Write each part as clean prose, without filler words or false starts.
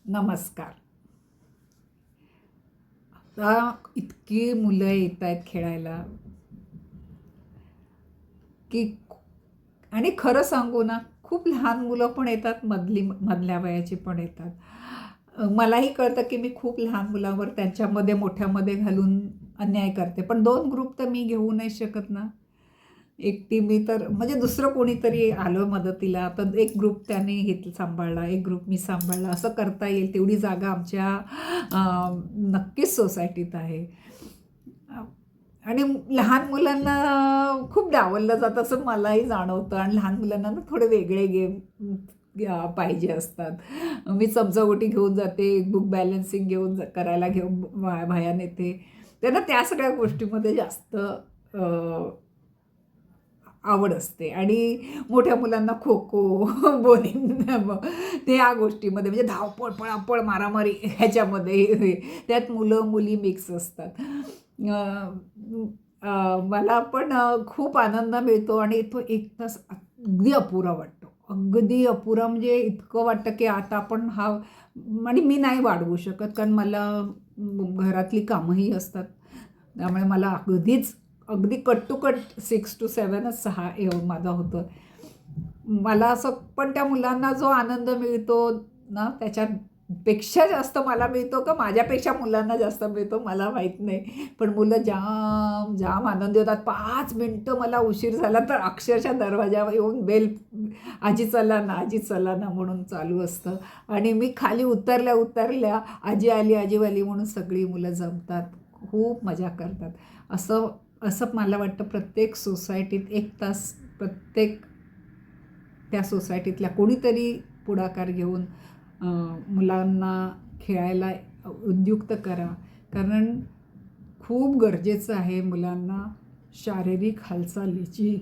नमस्कार. आता इतकी मुलं येत आहेत खेळायला की आणि खरं सांगू ना, खूप लहान मुलं पण येतात, मधल्या वयाची पण येतात. मलाही कळतं की मी खूप लहान मुलांवर त्यांच्यामध्ये मोठ्यामध्ये घालून अन्याय करते. पण 2 ग्रुप तर मी घेऊ नाही शकत ना. एकटी मी तर म्हणजे दुसरं कोणीतरी आलं मदतीला, तर एक ग्रुप त्याने सांभाळला, एक ग्रुप मी सांभाळला, असं करता येईल तेवढी जागा आमच्या नक्कीच सोसायटीत आहे. अ, आणि लहान मुलांना खूप डावललं जातं असं मलाही जाणवतं आणि लहान मुलांना ना थोडे वेगळे गेम पाहिजे असतात. मी चमचागोटी घेऊन जाते, बुक बॅलन्सिंग करायला घेऊन बाया नेते. त्यांना त्या सगळ्या गोष्टीमध्ये जास्त आवड असते आणि मोठ्या मुलांना खो-खो, ते या गोष्टीमध्ये म्हणजे धावपळ, पळापळ, मारामारी ह्याच्यामध्ये त्यात मुलं-मुली मिक्स असतात. अ, मला पण खूप आनंद मिळतो आणि तो 1 तास अगदी अपुरा वाटतो. अगदी अपुरा म्हणजे इतकं वाटतं, की आता आपण हा आणि मी नाही वाढवू शकत कारण मला घरातली कामंही असतात. त्यामुळे मला अगदी कट टू कट 6 to 7च 6 माझा होतं. मला असं पण त्या मुलांना जो आनंद मिळतो ना, त्याच्यापेक्षा जास्त मला मिळतो का माझ्यापेक्षा मुलांना जास्त मिळतो मला माहीत नाही. पण मुलं जाम, जाम आनंदी होतात. 5 मिनिटं मला उशीर झाला तर अक्षरशः दरवाजावर येऊन "आजी चला ना, आजी चला ना" म्हणून चालू असतं आणि मी खाली उतरल्या, "आजी आली, आजी आली" म्हणून सगळी मुलं जमतात. खूप मजा करतात. असं असं मला वाटतं प्रत्येक सोसायटीत 1 तास प्रत्येक त्या सोसायटीतल्या कोणीतरी पुढाकार घेऊन मुलांना खेळायला उद्युक्त करा. कारण खूप गरजेचं आहे मुलांना शारीरिक हालचालीची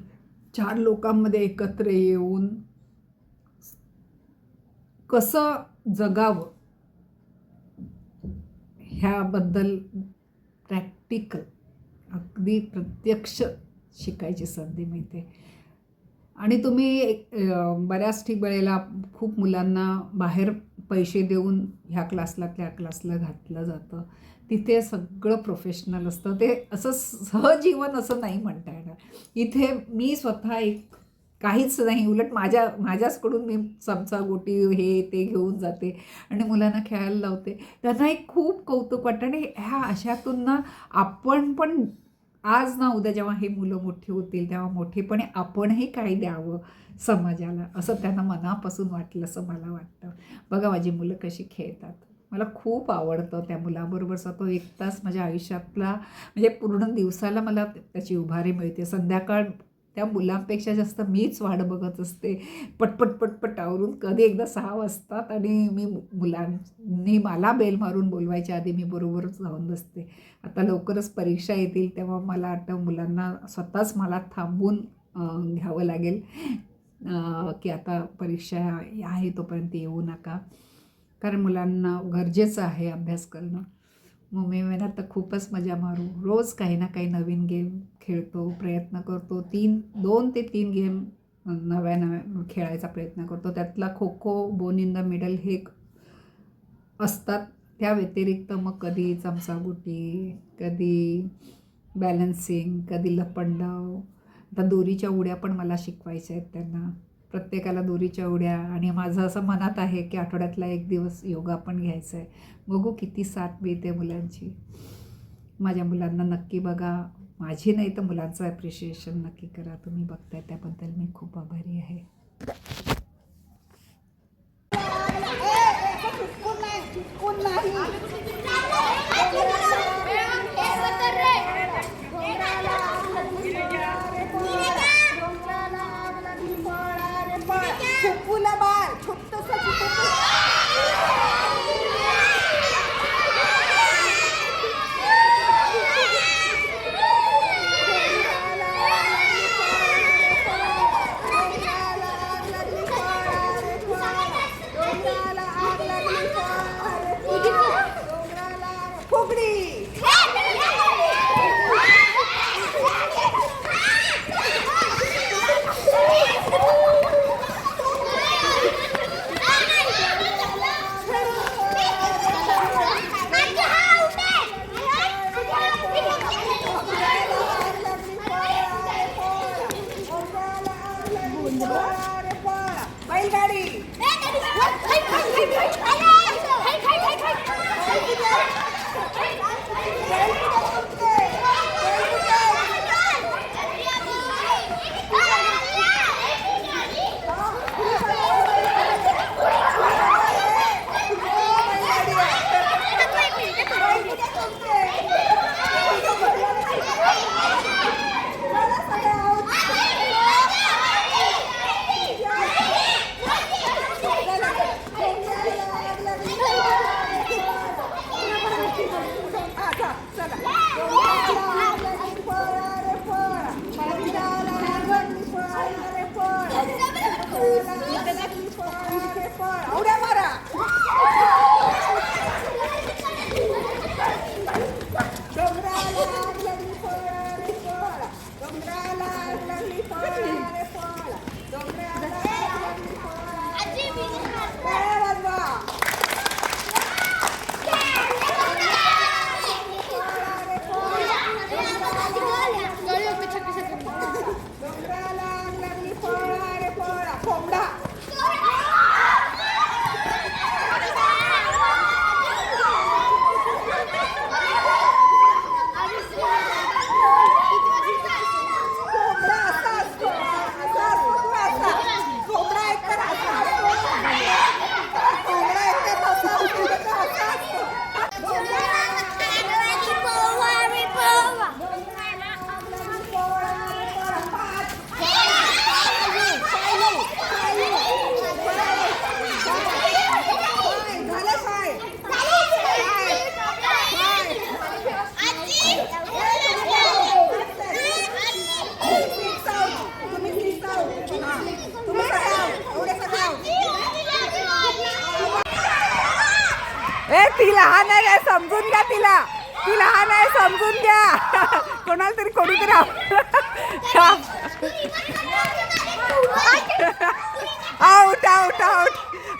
4 लोकांमध्ये एकत्र येऊन कसं जगावं ह्याबद्दल प्रॅक्टिकल अगदी प्रत्यक्ष शिकायची संधी मिळते. आणि तुम्ही बऱ्याच वेळेला खूप मुलांना बाहेर पैसे देऊन ह्या क्लासला, त्या क्लासला घातलं जातं. तिथे सगळं प्रोफेशनल असतं. ते असं सहजीवन असं नाही म्हणता येणार. इथे मी स्वतः काहीच नाही, उलट माझ्याचकडून मी चमचा-गोटी हे ते घेऊन जाते आणि मुलांना खेळायला लावते. त्यांना एक खूप कौतुक वाटतं आणि ह्या अशातून ना आपण पण आज ना उद्या जेव्हा हे मुलं मोठी होतील तेव्हा मोठेपणी आपणही काही द्यावं समाजाला असं त्यांना मनापासून वाटलं असं मला वाटतं. बघा माझी मुलं कशी खेळतात. मला खूप आवडतं त्या मुलाबरोबरचा तो 1 तास माझ्या आयुष्यातला म्हणजे पूर्ण दिवसाला मला त्याची उभारी मिळते. संध्याकाळ त्या मुलांपेक्षा जास्त मीच वाट बघत असते. पटपट आवरून कधी एकदा 6 वाजतात आणि मी मुलांनी मला बेल मारून बोलवायच्या आधी मी बरोबरच जाऊन बसते. आता लवकरच परीक्षा येतील तेव्हा मला वाटतं मुलांना स्वतःच मला थांबवून घ्यावं लागेल की आता परीक्षा आहे तोपर्यंत येऊ नका. कारण मुलांना गरजेचं आहे अभ्यास करणं. मग मी म्हणत तर खूपच मजा मारू. रोज काही ना काही नवीन गेम खेळतो, प्रयत्न करतो. 2 ते 3 गेम नव्या खेळायचा प्रयत्न करतो. त्यातला kho-kho, bone in the middle हे असतात. त्या व्यतिरिक्त मग कधी चमचागोटी, कधी बॅलन्सिंग, कधी लपंडाव. आता दोरीच्या उड्या पण मला शिकवायच्या आहेत त्यांना. प्रत्येकाला दोरीच्या उड्या आणि माझं असं मनात आहे की आठवड्यातला 1 दिवस योगा पण घ्यायचा आहे. बघू किती साथ मिळते मुलांची. माझ्या मुलांना नक्की बघा. माझी नाही तर मुलांचं ॲप्रिशिएशन नक्की करा. तुम्ही बघताय त्याबद्दल मी खूप आभारी आहे. ए ती लहान आहे समजून घ्या तिला. ती लहान आहे समजून घ्या. कोणाला तरी कोणीतरी आउट आउट आउट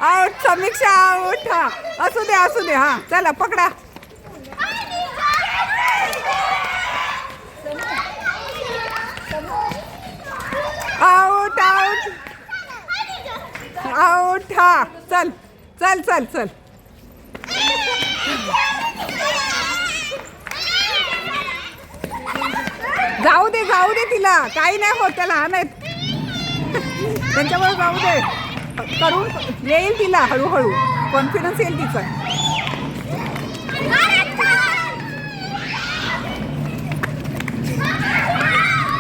आउट. समीक्षा आउट. हा असू दे हा चला पकडा. Out out out. हा चल चल चल चल. जाऊ दे तिला काही नाही होत. त्याला लहान आहेत त्यांच्यावर जाऊ दे. करून येईल तिला हळूहळू कॉन्फिडन्स येईल तिचा.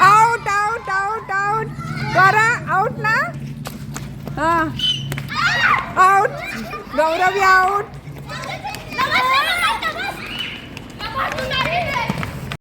Out out out out. करा आउट ना. हां आउट. गौरवी आउट.